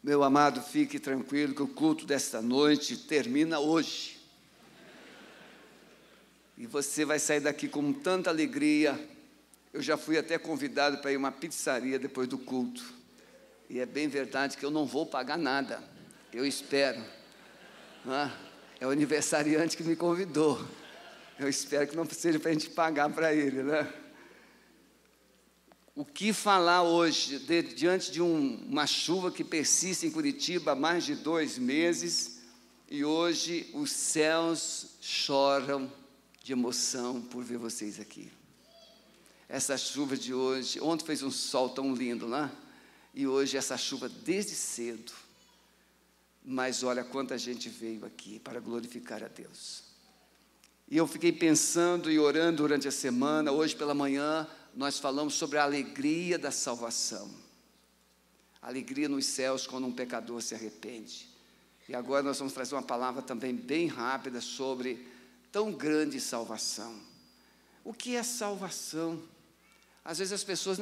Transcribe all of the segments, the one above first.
Meu amado, fique tranquilo que o culto desta noite termina hoje. E você vai sair daqui com tanta alegria. Eu já fui até convidado para ir a uma pizzaria depois do culto. E é bem verdade que eu não vou pagar nada. Eu espero. É o aniversariante que me convidou. Eu espero que não seja para a gente pagar para ele, né? O que falar hoje, diante de uma chuva que persiste em Curitiba há mais de 2 meses, e hoje os céus choram de emoção por ver vocês aqui. Essa chuva de hoje, ontem fez um sol tão lindo lá, e hoje essa chuva desde cedo, mas olha quanta gente veio aqui para glorificar a Deus. E eu fiquei pensando e orando durante a semana. Hoje pela manhã nós falamos sobre a alegria da salvação, alegria nos céus quando um pecador se arrepende. E agora nós vamos trazer uma palavra também bem rápida sobre tão grande salvação. O que é salvação? Às vezes as pessoas,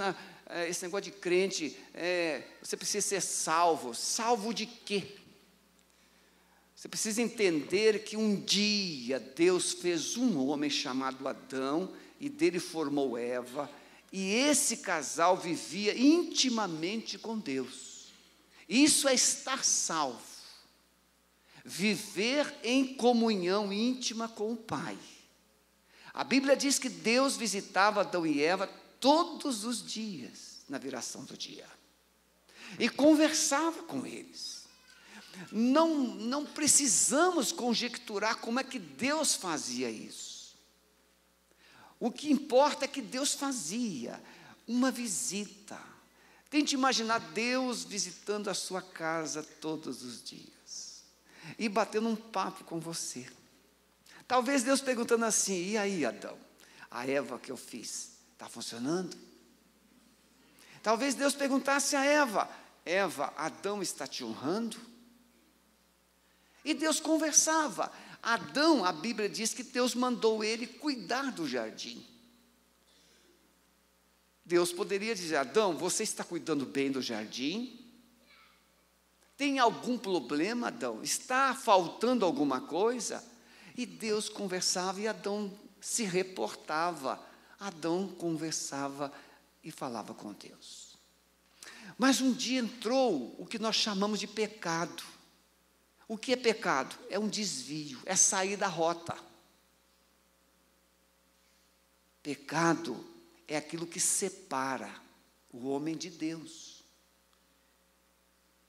esse negócio de crente, você precisa ser salvo. Salvo de quê? Você precisa entender que um dia Deus fez um homem chamado Adão, e dele formou Eva, e esse casal vivia intimamente com Deus. Isso é estar salvo, viver em comunhão íntima com o Pai. A Bíblia diz que Deus visitava Adão e Eva todos os dias, na viração do dia, e conversava com eles. Não precisamos conjecturar como é que Deus fazia isso. O que importa é que Deus fazia uma visita. Tente imaginar Deus visitando a sua casa todos os dias e batendo um papo com você. Talvez Deus perguntando assim: e aí, Adão, a Eva que eu fiz, está funcionando? Talvez Deus perguntasse a Eva: Eva, Adão está te honrando? E Deus conversava. Adão, a Bíblia diz que Deus mandou ele cuidar do jardim. Deus poderia dizer: Adão, você está cuidando bem do jardim? Tem algum problema, Adão? Está faltando alguma coisa? E Deus conversava e Adão se reportava. Adão conversava e falava com Deus. Mas um dia entrou o que nós chamamos de pecado. O que é pecado? É um desvio, é sair da rota. Pecado é aquilo que separa o homem de Deus.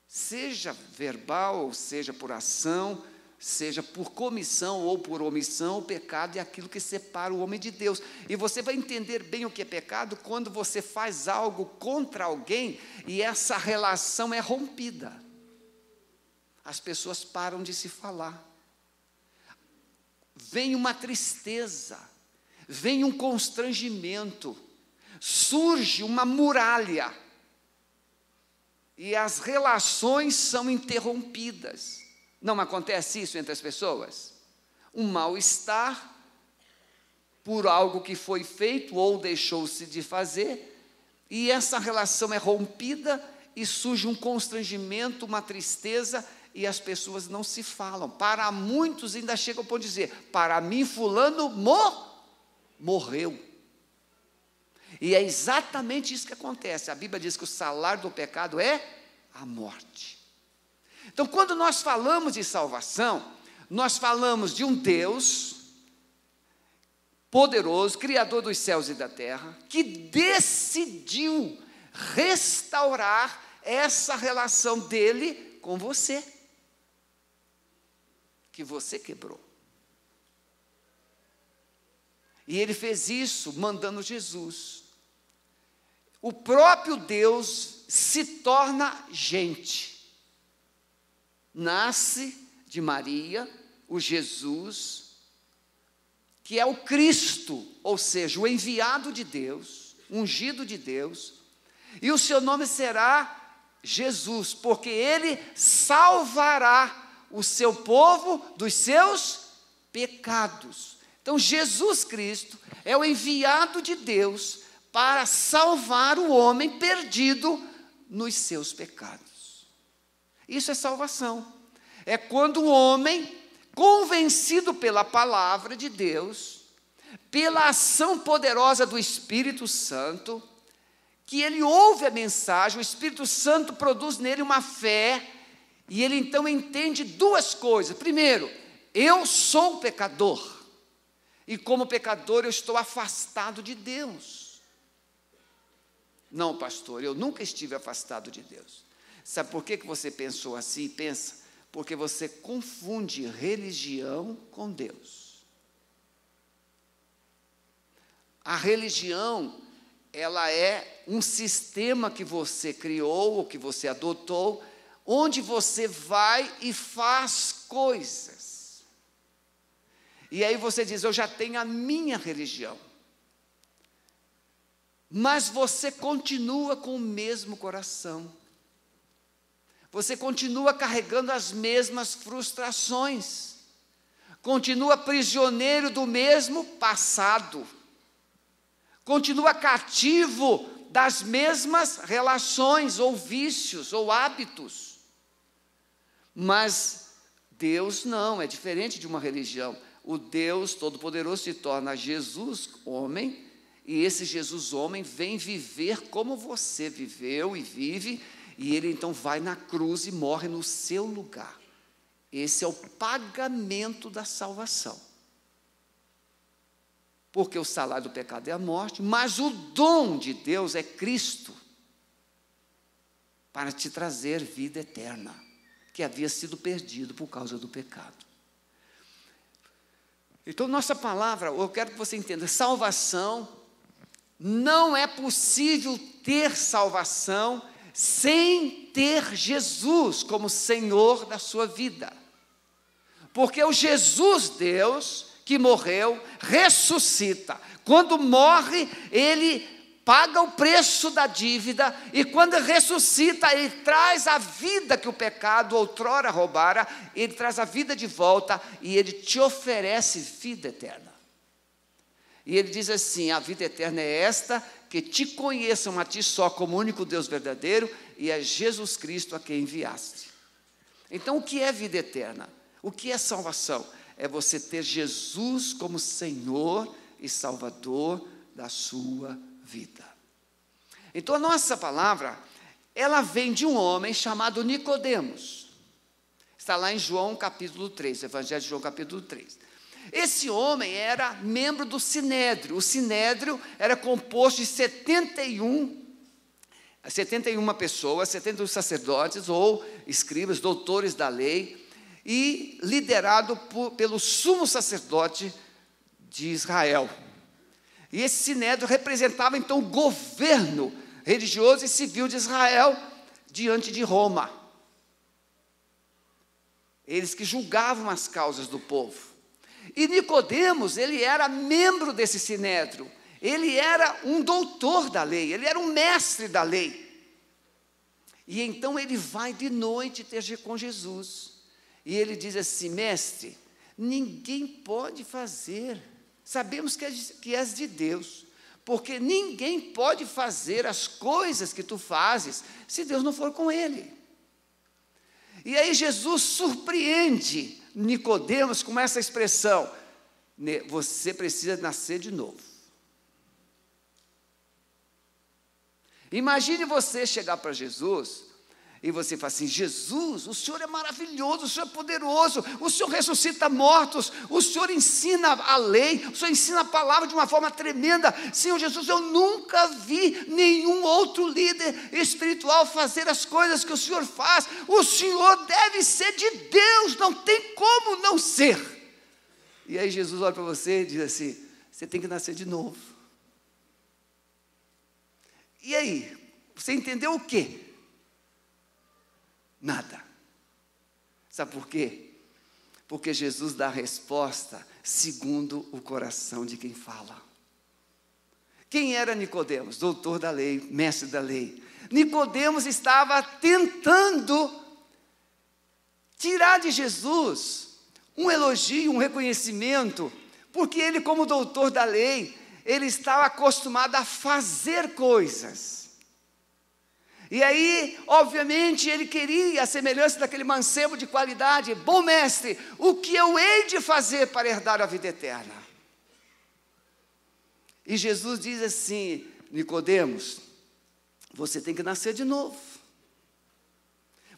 Seja verbal, seja por ação, seja por comissão ou por omissão, o pecado é aquilo que separa o homem de Deus. E você vai entender bem o que é pecado quando você faz algo contra alguém e essa relação é rompida. As pessoas param de se falar. Vem uma tristeza, vem um constrangimento, surge uma muralha, e as relações são interrompidas. Não acontece isso entre as pessoas? Um mal-estar por algo que foi feito ou deixou-se de fazer, e essa relação é rompida, e surge um constrangimento, uma tristeza, e as pessoas não se falam. Para muitos ainda chega ao ponto de dizer: para mim fulano morreu. E é exatamente isso que acontece. A Bíblia diz que o salário do pecado é a morte. Então, quando nós falamos de salvação, nós falamos de um Deus poderoso, criador dos céus e da terra, que decidiu restaurar essa relação dele com você, que você quebrou. E ele fez isso mandando Jesus. O próprio Deus se torna gente. Nasce de Maria, o Jesus, que é o Cristo, ou seja, o enviado de Deus, ungido de Deus, e o seu nome será Jesus, porque ele salvará o seu povo dos seus pecados. Então Jesus Cristo é o enviado de Deus para salvar o homem perdido nos seus pecados. Isso é salvação. É quando o homem, convencido pela palavra de Deus, pela ação poderosa do Espírito Santo, que ele ouve a mensagem, o Espírito Santo produz nele uma fé, e ele então entende duas coisas. Primeiro, eu sou pecador, e como pecador eu estou afastado de Deus. Não, pastor, eu nunca estive afastado de Deus. Sabe por que você pensou assim? Pensa, porque você confunde religião com Deus. A religião, ela é um sistema que você criou, ou que você adotou, onde você vai e faz coisas. E aí você diz, eu já tenho a minha religião. Mas você continua com o mesmo coração. Você continua carregando as mesmas frustrações. Continua prisioneiro do mesmo passado. Continua cativo das mesmas relações, ou vícios, ou hábitos. Mas Deus não, é diferente de uma religião. O Deus Todo-Poderoso se torna Jesus, homem, e esse Jesus, homem, vem viver como você viveu e vive, e ele então vai na cruz e morre no seu lugar. Esse é o pagamento da salvação. Porque o salário do pecado é a morte, mas o dom de Deus é Cristo, para te trazer vida eterna, que havia sido perdido por causa do pecado. Então, nossa palavra, eu quero que você entenda, salvação, não é possível ter salvação sem ter Jesus como Senhor da sua vida. Porque o Jesus Deus, que morreu, ressuscita. Quando morre, ele paga o preço da dívida, e quando ressuscita, ele traz a vida que o pecado outrora roubara, ele traz a vida de volta, e ele te oferece vida eterna. E ele diz assim, a vida eterna é esta, que te conheçam a ti só como único Deus verdadeiro, e a Jesus Cristo a quem enviaste. Então, o que é vida eterna? O que é salvação? É você ter Jesus como Senhor e Salvador da sua vida. Então, a nossa palavra, ela vem de um homem chamado Nicodemos. Está lá em João capítulo 3, Evangelho de João capítulo 3. Esse homem era membro do Sinédrio. O Sinédrio era composto de 71 pessoas, 71 sacerdotes ou escribas, doutores da lei, e liderado pelo sumo sacerdote de Israel. E esse Sinédrio representava então o governo religioso e civil de Israel diante de Roma. Eles que julgavam as causas do povo. E Nicodemos, ele era membro desse Sinédrio, ele era um doutor da lei, ele era um mestre da lei. E então ele vai de noite ter com Jesus, e ele diz assim, mestre, ninguém pode fazer, sabemos que és de Deus, porque ninguém pode fazer as coisas que tu fazes, se Deus não for com ele. E aí Jesus surpreende Nicodemos com essa expressão, você precisa nascer de novo. Imagine você chegar para Jesus e você fala assim, Jesus, o Senhor é maravilhoso, o Senhor é poderoso, o Senhor ressuscita mortos, o Senhor ensina a lei, o Senhor ensina a palavra de uma forma tremenda. Senhor Jesus, eu nunca vi nenhum outro líder espiritual fazer as coisas que o Senhor faz. O Senhor deve ser de Deus, não tem como não ser. E aí Jesus olha para você e diz assim, você tem que nascer de novo. E aí, você entendeu o quê? Nada. Sabe por quê? Porque Jesus dá a resposta segundo o coração de quem fala. Quem era Nicodemos? Doutor da lei, mestre da lei. Nicodemos estava tentando tirar de Jesus um elogio, um reconhecimento, porque ele, como doutor da lei, ele estava acostumado a fazer coisas. E aí, obviamente, ele queria a semelhança daquele mancebo de qualidade. Bom mestre, o que eu hei de fazer para herdar a vida eterna? E Jesus diz assim: Nicodemos, você tem que nascer de novo.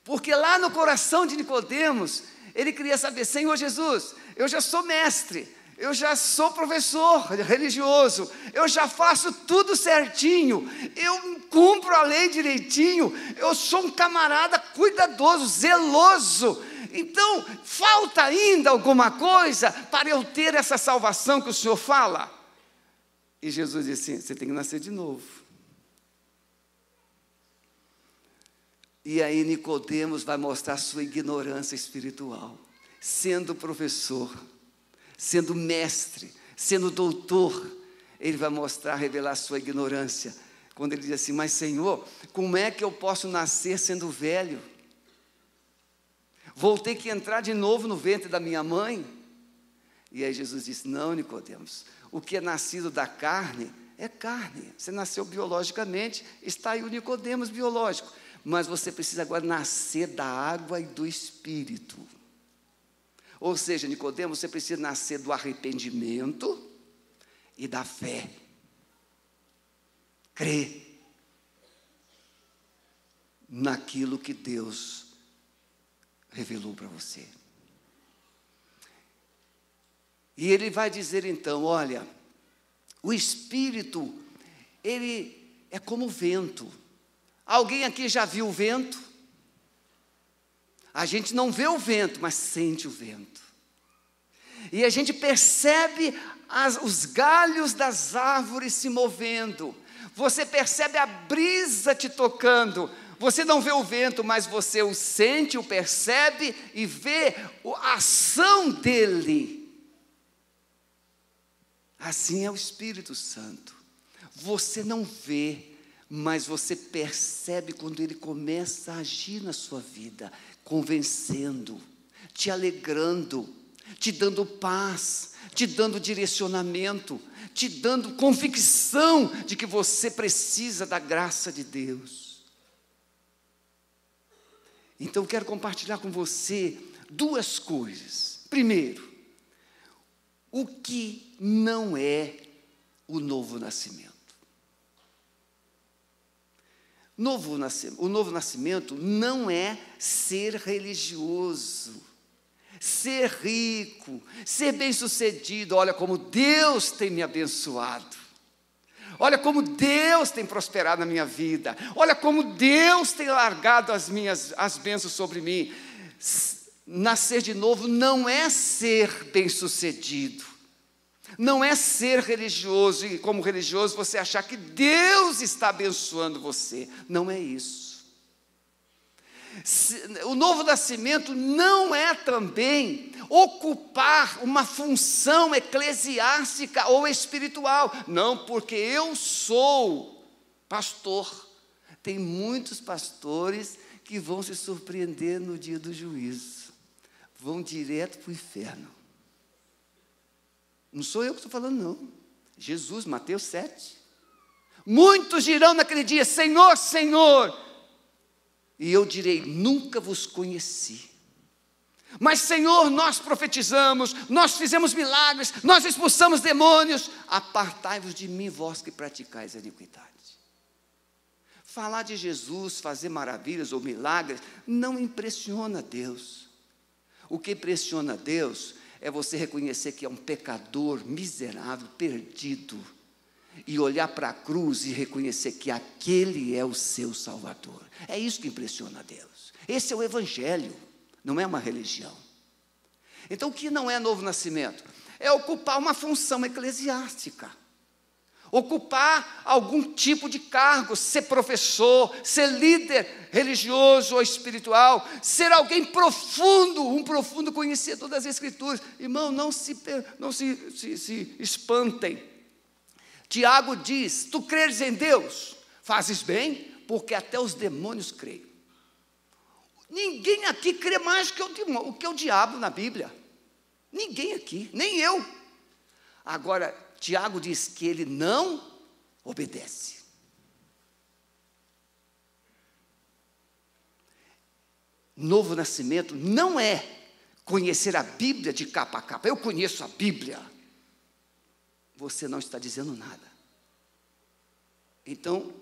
Porque lá no coração de Nicodemos, ele queria saber: Senhor Jesus, eu já sou mestre, eu já sou professor religioso, eu já faço tudo certinho, eu cumpro a lei direitinho, eu sou um camarada cuidadoso, zeloso. Então, falta ainda alguma coisa para eu ter essa salvação que o Senhor fala? E Jesus disse assim: você tem que nascer de novo. E aí Nicodemos vai mostrar sua ignorância espiritual, sendo professor, sendo mestre, sendo doutor, ele vai mostrar, revelar sua ignorância, quando ele diz assim: mas Senhor, como é que eu posso nascer sendo velho? Vou ter que entrar de novo no ventre da minha mãe? E aí Jesus disse: não, Nicodemos, o que é nascido da carne é carne, você nasceu biologicamente, está aí o Nicodemos biológico, mas você precisa agora nascer da água e do Espírito. Ou seja, Nicodemos, você precisa nascer do arrependimento e da fé. Crer naquilo que Deus revelou para você. E ele vai dizer então: olha, o Espírito, ele é como o vento. Alguém aqui já viu o vento? A gente não vê o vento, mas sente o vento. E a gente percebe os galhos das árvores se movendo. Você percebe a brisa te tocando. Você não vê o vento, mas você o sente, o percebe e vê a ação dele. Assim é o Espírito Santo. Você não vê, mas você percebe quando ele começa a agir na sua vida, convencendo, te alegrando, te dando paz, te dando direcionamento, te dando convicção de que você precisa da graça de Deus. Então eu quero compartilhar com você duas coisas. Primeiro, o que não é o novo nascimento. O novo nascimento não é ser religioso, ser rico, ser bem-sucedido. Olha como Deus tem me abençoado. Olha como Deus tem prosperado na minha vida. Olha como Deus tem largado as bênçãos sobre mim. Nascer de novo não é ser bem-sucedido. Não é ser religioso e como religioso você achar que Deus está abençoando você. Não é isso. O novo nascimento não é também ocupar uma função eclesiástica ou espiritual. Não, porque eu sou pastor. Tem muitos pastores que vão se surpreender no dia do juízo. Vão direto para o inferno. Não sou eu que estou falando, não. Jesus, Mateus 7. Muitos dirão naquele dia: Senhor, Senhor. E eu direi: nunca vos conheci. Mas Senhor, nós profetizamos, nós fizemos milagres, nós expulsamos demônios. Apartai-vos de mim, vós que praticais a iniquidade. Falar de Jesus, fazer maravilhas ou milagres, não impressiona Deus. O que impressiona Deus é você reconhecer que é um pecador miserável, perdido, e olhar para a cruz e reconhecer que aquele é o seu Salvador. É isso que impressiona a Deus. Esse é o Evangelho, não é uma religião. Então, o que não é novo nascimento? É ocupar uma função eclesiástica, ocupar algum tipo de cargo, ser professor, ser líder religioso ou espiritual, ser alguém profundo, um profundo conhecedor das Escrituras. Irmão, não se espantem. Tiago diz: tu creres em Deus, fazes bem, porque até os demônios creem. Ninguém aqui crê mais que o diabo na Bíblia. Ninguém aqui, nem eu. Agora, Tiago diz que ele não obedece. Novo nascimento não é conhecer a Bíblia de capa a capa. Eu conheço a Bíblia. Você não está dizendo nada. Então,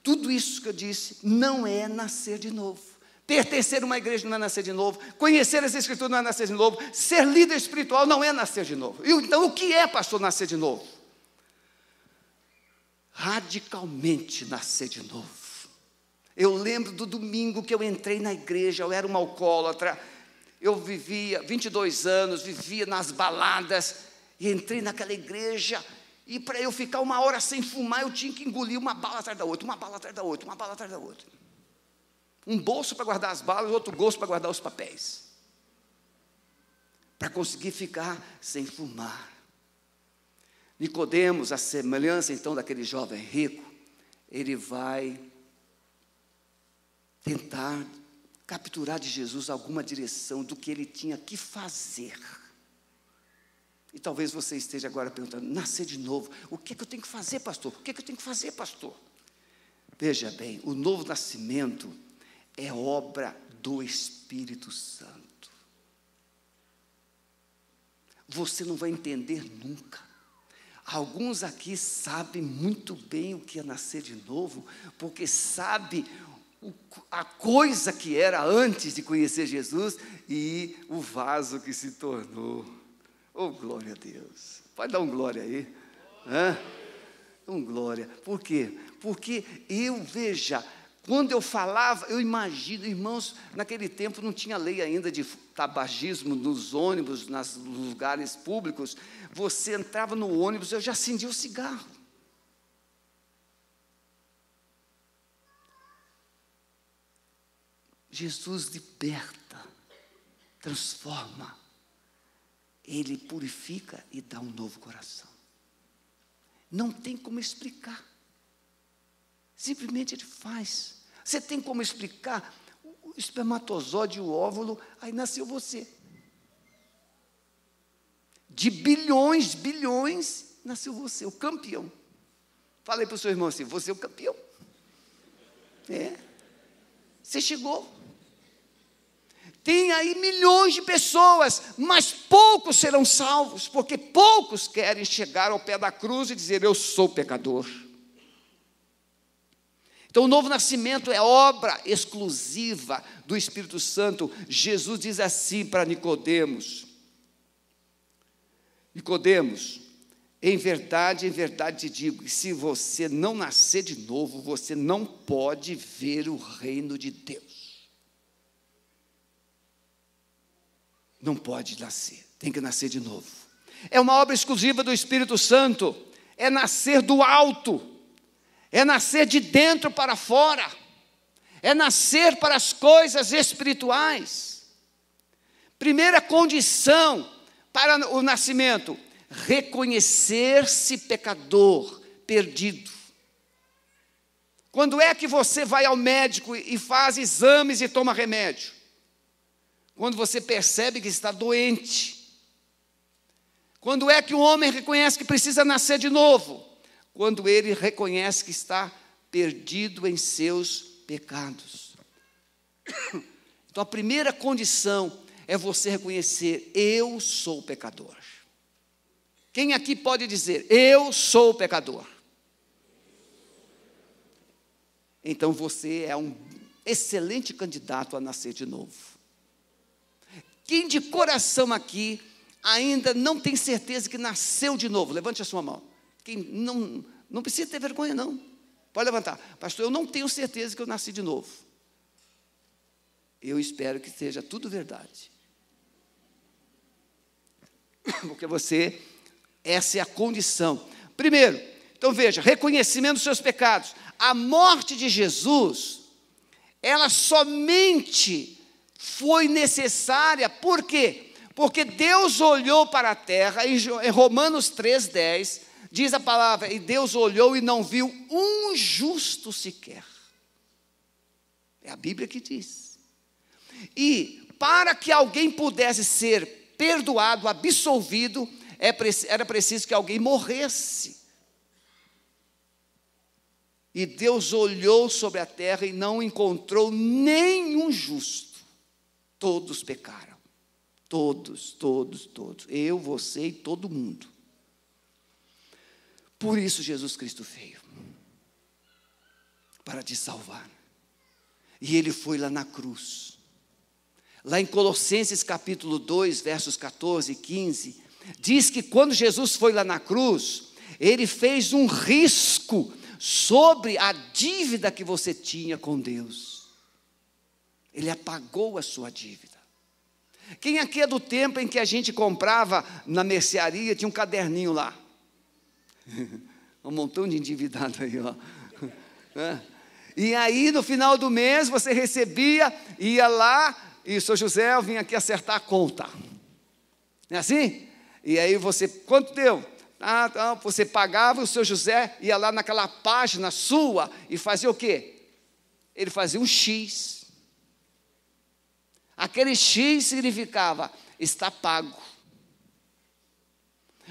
tudo isso que eu disse não é nascer de novo. Pertencer a uma igreja não é nascer de novo. Conhecer as Escrituras não é nascer de novo. Ser líder espiritual não é nascer de novo. Então, o que é, pastor, nascer de novo? Radicalmente nascer de novo. Eu lembro do domingo que eu entrei na igreja, eu era uma alcoólatra. Eu vivia 22 anos, vivia nas baladas, e entrei naquela igreja, e para eu ficar 1 hora sem fumar, eu tinha que engolir uma bala atrás da outra, uma bala atrás da outra, uma bala atrás da outra. Um bolso para guardar as balas, outro bolso para guardar os papéis. Para conseguir ficar sem fumar. Nicodemos, a semelhança então daquele jovem rico, ele vai tentar capturar de Jesus alguma direção do que ele tinha que fazer. E talvez você esteja agora perguntando, nascer de novo, o que é que eu tenho que fazer, pastor? O que é que eu tenho que fazer, pastor? Veja bem, o novo nascimento é obra do Espírito Santo. Você não vai entender nunca. Alguns aqui sabem muito bem o que é nascer de novo, porque sabe a coisa que era antes de conhecer Jesus e o vaso que se tornou. Oh, glória a Deus. Pode dar um glória aí. Glória. Por quê? Porque veja, quando eu falava, eu imagino, irmãos, naquele tempo não tinha lei ainda de tabagismo nos ônibus, nos lugares públicos. Você entrava no ônibus, eu já acendia o cigarro. Jesus liberta, transforma, Ele purifica e dá um novo coração. Não tem como explicar, simplesmente Ele faz. Você tem como explicar o espermatozoide, o óvulo, aí nasceu você. De bilhões, nasceu você, o campeão. Fala aí para o seu irmão assim, você é o campeão. Você chegou. Tem aí milhões de pessoas, mas poucos serão salvos, porque poucos querem chegar ao pé da cruz e dizer, eu sou pecador. Então, o novo nascimento é obra exclusiva do Espírito Santo. Jesus diz assim para Nicodemos, em verdade te digo, que se você não nascer de novo, você não pode ver o reino de Deus. Não pode nascer, tem que nascer de novo. É uma obra exclusiva do Espírito Santo, é nascer do alto, é nascer de dentro para fora, é nascer para as coisas espirituais. Primeira condição para o nascimento, reconhecer-se pecador, perdido. Quando é que você vai ao médico e faz exames e toma remédio? Quando você percebe que está doente. Quando é que o homem reconhece que precisa nascer de novo? Quando ele reconhece que está perdido em seus pecados. Então, a primeira condição é você reconhecer, eu sou pecador. Quem aqui pode dizer, eu sou pecador? Então, você é um excelente candidato a nascer de novo. Quem de coração aqui ainda não tem certeza que nasceu de novo? Levante a sua mão. Quem não precisa ter vergonha, não. Pode levantar. Pastor, eu não tenho certeza que eu nasci de novo. Eu espero que seja tudo verdade. Porque essa é a condição. Primeiro, então veja, reconhecimento dos seus pecados. A morte de Jesus, ela somente foi necessária, por quê? Porque Deus olhou para a terra, em Romanos 3,10, diz a palavra, e Deus olhou e não viu um justo sequer. É a Bíblia que diz. E para que alguém pudesse ser perdoado, absolvido, era preciso que alguém morresse. E Deus olhou sobre a terra e não encontrou nenhum justo. Todos pecaram. Todos, todos, todos. Eu, você e todo mundo. Por isso Jesus Cristo veio. Para te salvar. E Ele foi lá na cruz. Lá em Colossenses capítulo 2, versos 14 e 15, diz que quando Jesus foi lá na cruz, Ele fez um risco sobre a dívida que você tinha com Deus. Ele apagou a sua dívida. Quem aqui é do tempo em que a gente comprava na mercearia, tinha um caderninho lá? Um montão de endividado aí, ó. E aí no final do mês você recebia, ia lá, e o seu José, eu vim aqui acertar a conta. Não é assim? E aí você, quanto deu? Então, você pagava, o seu José ia lá naquela página sua e fazia o quê? Ele fazia um X. Aquele X significava, está pago.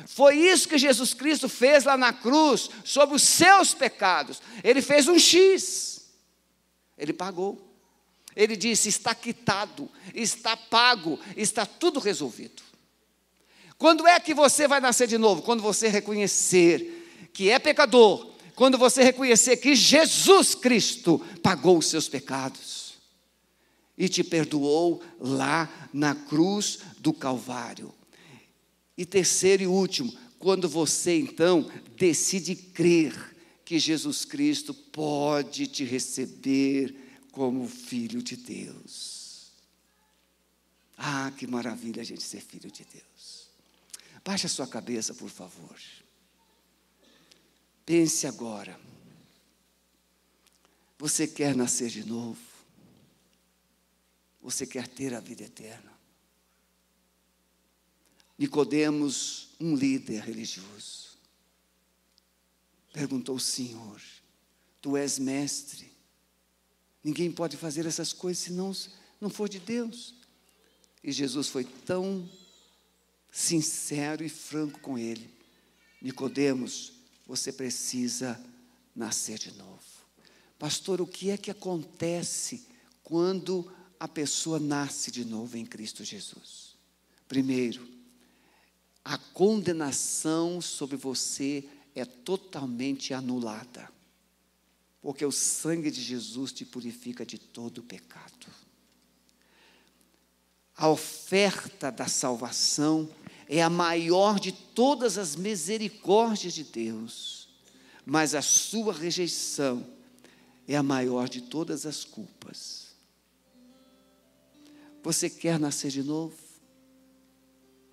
Foi isso que Jesus Cristo fez lá na cruz, sobre os seus pecados. Ele fez um X. Ele pagou. Ele disse, está quitado, está pago, está tudo resolvido. Quando é que você vai nascer de novo? Quando você reconhecer que é pecador, quando você reconhecer que Jesus Cristo pagou os seus pecados e te perdoou lá na cruz do Calvário. E terceiro e último, quando você então decide crer que Jesus Cristo pode te receber como filho de Deus. Ah, que maravilha a gente ser filho de Deus. Baixe a sua cabeça, por favor. Pense agora. Você quer nascer de novo? Você quer ter a vida eterna? Nicodemos, um líder religioso, perguntou ao Senhor, tu és mestre, ninguém pode fazer essas coisas se não for de Deus. E Jesus foi tão sincero e franco com ele. Nicodemos, você precisa nascer de novo. Pastor, o que é que acontece quando a pessoa nasce de novo em Cristo Jesus? Primeiro, a condenação sobre você é totalmente anulada. Porque o sangue de Jesus te purifica de todo o pecado. A oferta da salvação é a maior de todas as misericórdias de Deus, mas a sua rejeição é a maior de todas as culpas. Você quer nascer de novo?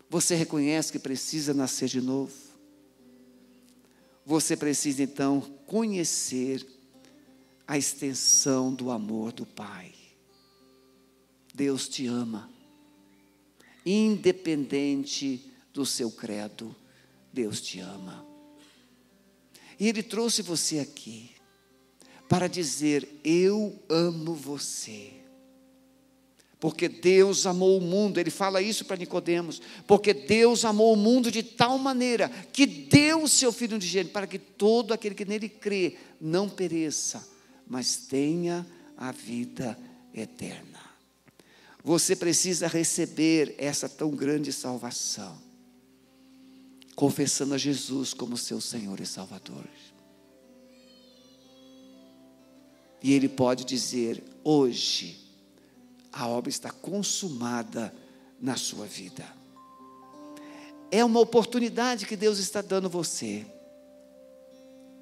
Você reconhece que precisa nascer de novo? Você precisa então conhecer a extensão do amor do Pai. Deus te ama. Independente do seu credo, Deus te ama. E Ele trouxe você aqui para dizer, eu amo você. Porque Deus amou o mundo, Ele fala isso para Nicodemos, porque Deus amou o mundo de tal maneira, que deu o seu Filho unigênito, para que todo aquele que nele crê, não pereça, mas tenha a vida eterna. Você precisa receber essa tão grande salvação, confessando a Jesus como seu Senhor e Salvador. E Ele pode dizer, hoje, a obra está consumada na sua vida. É uma oportunidade que Deus está dando a você.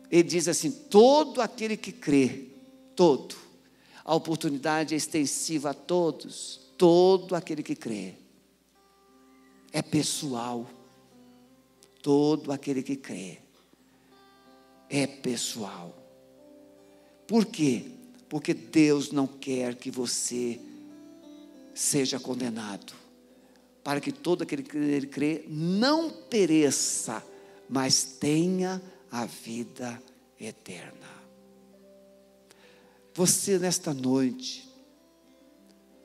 Ele diz assim, todo aquele que crê, todo, a oportunidade é extensiva a todos, todo aquele que crê, é pessoal, todo aquele que crê, é pessoal. Por quê? Porque Deus não quer que você seja condenado, para que todo aquele que nele crê não pereça, mas tenha a vida eterna. Você nesta noite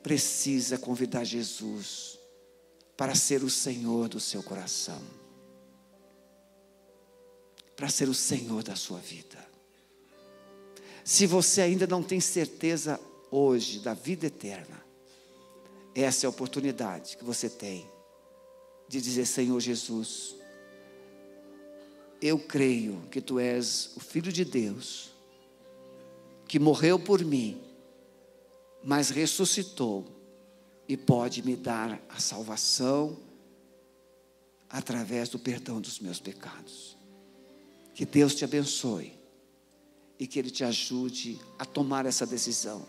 precisa convidar Jesus para ser o Senhor do seu coração, para ser o Senhor da sua vida. Se você ainda não tem certeza hoje da vida eterna, Essa é a oportunidade que você tem de dizer: Senhor Jesus, eu creio que Tu és o Filho de Deus, que morreu por mim, mas ressuscitou e pode me dar a salvação através do perdão dos meus pecados. Que Deus te abençoe e que Ele te ajude a tomar essa decisão.